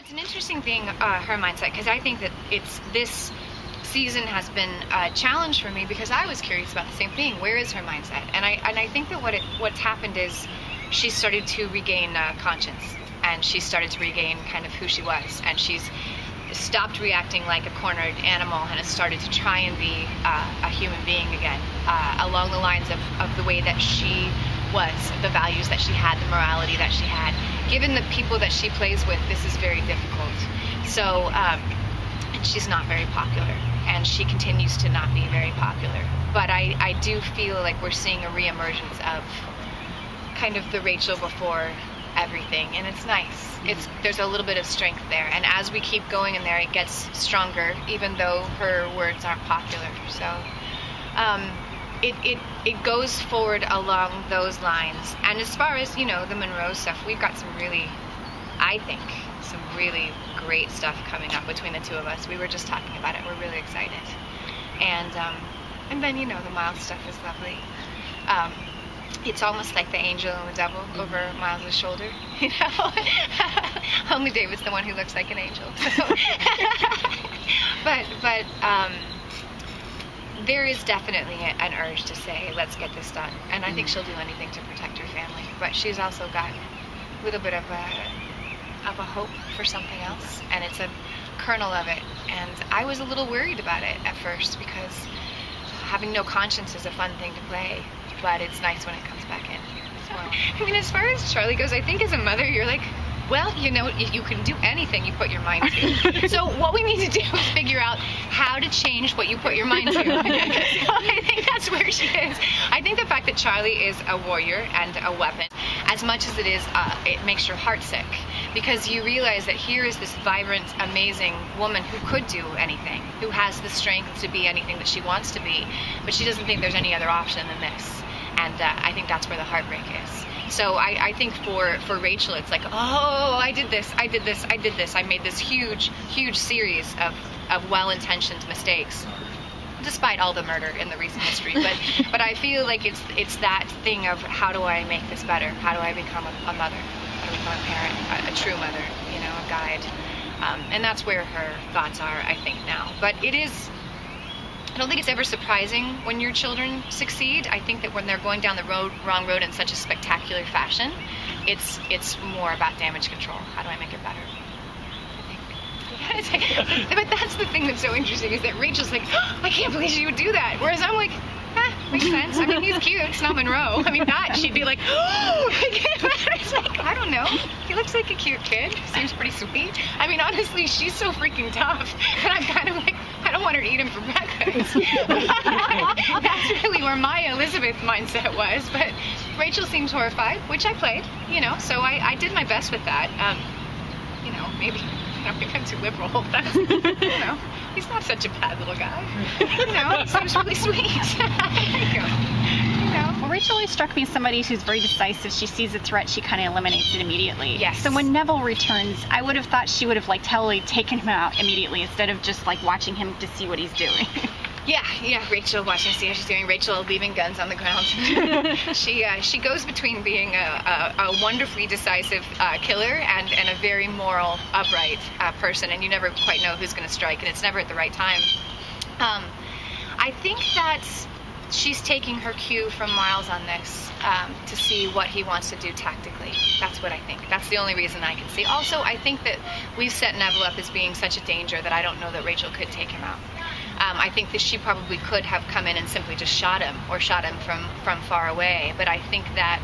It's an interesting thing, her mindset, because I think that this season has been a challenge for me because I was curious about the same thing. Where is her mindset? And I think that what's happened is she started to regain conscience, and she started to regain kind of who she was, and she's stopped reacting like a cornered animal and has started to try and be a human being again, along the lines of the way that she was, the values that she had, the morality that she had. Given the people that she plays with, this is very difficult. So, and she's not very popular, and she continues to not be very popular. But I do feel like we're seeing a reemergence of kind of the Rachel before everything, and it's nice. There's a little bit of strength there, and as we keep going in there, it gets stronger, even though her words aren't popular. So it goes forward along those lines. And as far as, the Monroe stuff, we've got some really great stuff coming up between the two of us. We were just talking about it. We're really excited. And then, the Miles stuff is lovely. It's almost like the angel and the devil over Miles' shoulder, Only David's the one who looks like an angel. So. but there is definitely an urge to say, let's get this done. And I think she'll do anything to protect her family. But she's also got a little bit of a hope for something else, and it's a kernel of it. And I was a little worried about it at first, because having no conscience is a fun thing to play, but it's nice when it comes back in as well. I mean, as far as Charlie goes, I think as a mother, you're like, well, you can do anything you put your mind to. So what we need to do is figure out how to change what you put your mind to. So I think that's where she is. I think the fact that Charlie is a warrior and a weapon, as much as it makes your heart sick, because you realize that here is this vibrant, amazing woman who could do anything, who has the strength to be anything that she wants to be, but she doesn't think there's any other option than this. And I think that's where the heartbreak is. So I think for Rachel, it's like, oh, I did this. I made this huge series of well-intentioned mistakes, despite all the murder in the recent history. But I feel like it's that thing of, how do I make this better? How do I become a mother? How do I become a parent, a true mother, a guide? And that's where her thoughts are, I think, now. But I don't think it's ever surprising when your children succeed. I think that when they're going down the wrong road in such a spectacular fashion, it's more about damage control. How do I make it better? I think. But that's the thing that's so interesting, is that Rachel's like, oh, I can't believe she would do that. Whereas I'm like, makes sense. I mean, he's cute. It's not Monroe. I mean, she'd be like, oh, I can't imagine. It's like, I don't know. He looks like a cute kid. Seems pretty sweet. I mean, honestly, she's so freaking tough. And I'm kind of like, I don't want her to eat him for breakfast. That's really where my Elizabeth mindset was. But Rachel seems horrified, which I played, so I did my best with that. Maybe I'm too liberal. That's, he's not such a bad little guy. He seems really sweet. Well, Rachel always struck me as somebody who's very decisive. She sees a threat, she kind of eliminates it immediately. Yes. So when Neville returns, I would have thought she would have totally taken him out immediately, instead of just watching him to see what he's doing. Yeah, Rachel watching to see how she's doing. Rachel leaving guns on the ground. She goes between being a wonderfully decisive killer and a very moral, upright person, and you never quite know who's going to strike, and it's never at the right time. I think that she's taking her cue from Miles on this, to see what he wants to do tactically. That's what I think. That's the only reason I can see. Also, I think that we've set Neville up as being such a danger that I don't know that Rachel could take him out. I think that she probably could have come in and simply just shot him from far away. But I think that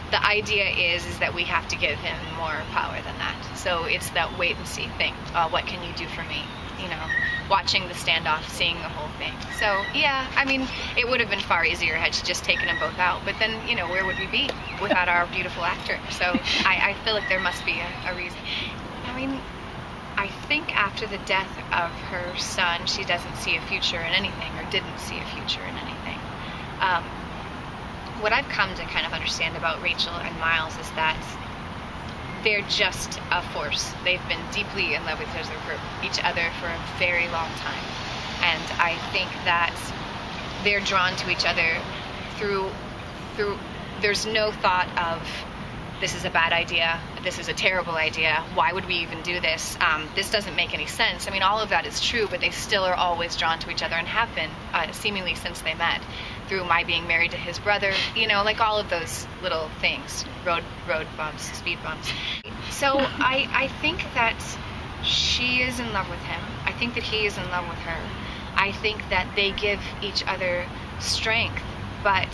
the idea is that we have to give him more power than that. So it's that wait and see thing. What can you do for me? Watching the standoff, seeing the whole thing. So yeah, I mean, it would have been far easier had she just taken them both out. But then, where would we be without our beautiful actor? So I feel like there must be a reason. I mean, I think after the death of her son, she doesn't see a future in anything, or didn't see a future in anything. What I've come to kind of understand about Rachel and Miles is that they're just a force. They've been deeply in love with each other for a very long time. And I think that they're drawn to each other through there's no thought of this is a bad idea, this is a terrible idea, why would we even do this, this doesn't make any sense. I mean, all of that is true, but they still are always drawn to each other and have been seemingly since they met, through my being married to his brother, like all of those little things, road bumps, speed bumps. So I think that she is in love with him. I think that he is in love with her. I think that they give each other strength, but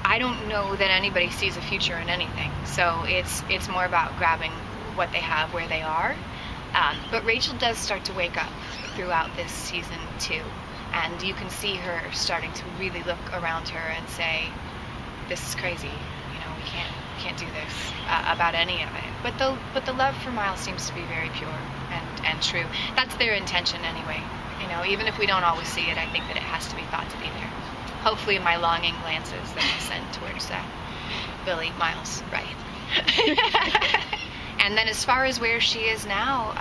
I don't know that anybody sees a future in anything. So it's more about grabbing what they have where they are. But Rachel does start to wake up throughout this season too. And you can see her starting to really look around her and say, this is crazy. We can't do this about any of it. But the love for Miles seems to be very pure and true. That's their intention anyway. Even if we don't always see it, I think that it has to be thought to be there. Hopefully my longing glances that I send towards Billy, Miles, right. And then as far as where she is now,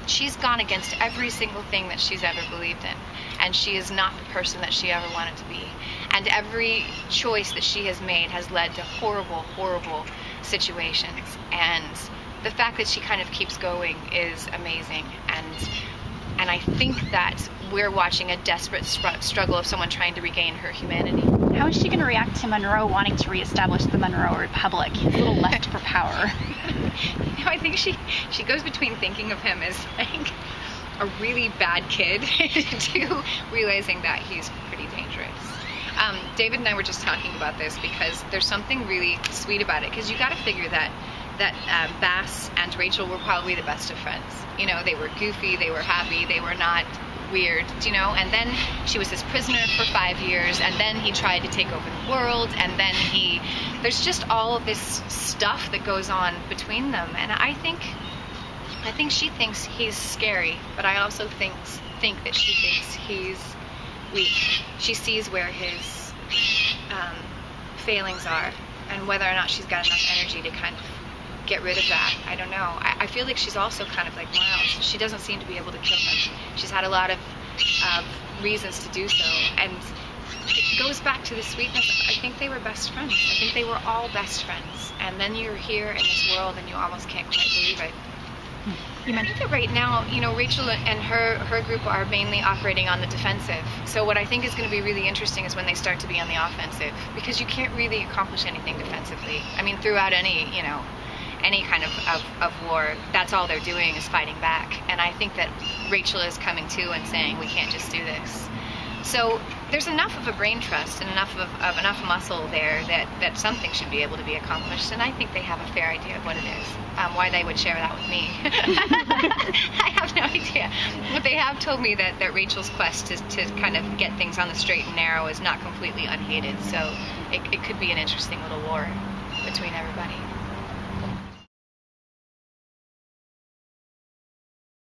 she's gone against every single thing that she's ever believed in. And she is not the person that she ever wanted to be. And every choice that she has made has led to horrible, horrible situations. And the fact that she kind of keeps going is amazing. And I think that we're watching a desperate struggle of someone trying to regain her humanity. How is she going to react to Monroe wanting to reestablish the Monroe Republic? He's a little left for power. I think she goes between thinking of him as like a really bad kid to realizing that he's pretty dangerous. David and I were just talking about this because there's something really sweet about it, because you got to figure that Bass and Rachel were probably the best of friends. They were goofy, they were happy, they were not weird, and then she was his prisoner for 5 years, and then he tried to take over the world, and then there's just all of this stuff that goes on between them, and I think she thinks he's scary, but I also think that she thinks he's weak. She sees where his failings are, and whether or not she's got enough energy to kind of get rid of that, I don't know. I feel like she's also kind of like Miles. She doesn't seem to be able to kill him. She's had a lot of reasons to do so, and it goes back to the sweetness. I think they were best friends. I think they were all best friends, and then you're here in this world and you almost can't quite believe it. I think that right now, Rachel and her group are mainly operating on the defensive. So what I think is going to be really interesting is when they start to be on the offensive, because you can't really accomplish anything defensively. I mean, throughout any kind of war, that's all they're doing is fighting back. And I think that Rachel is coming to and saying, we can't just do this. So there's enough of a brain trust and enough of enough muscle there that something should be able to be accomplished. And I think they have a fair idea of what it is. Why they would share that with me, I have no idea. But they have told me that Rachel's quest to kind of get things on the straight and narrow is not completely unhated. So it could be an interesting little war between everybody.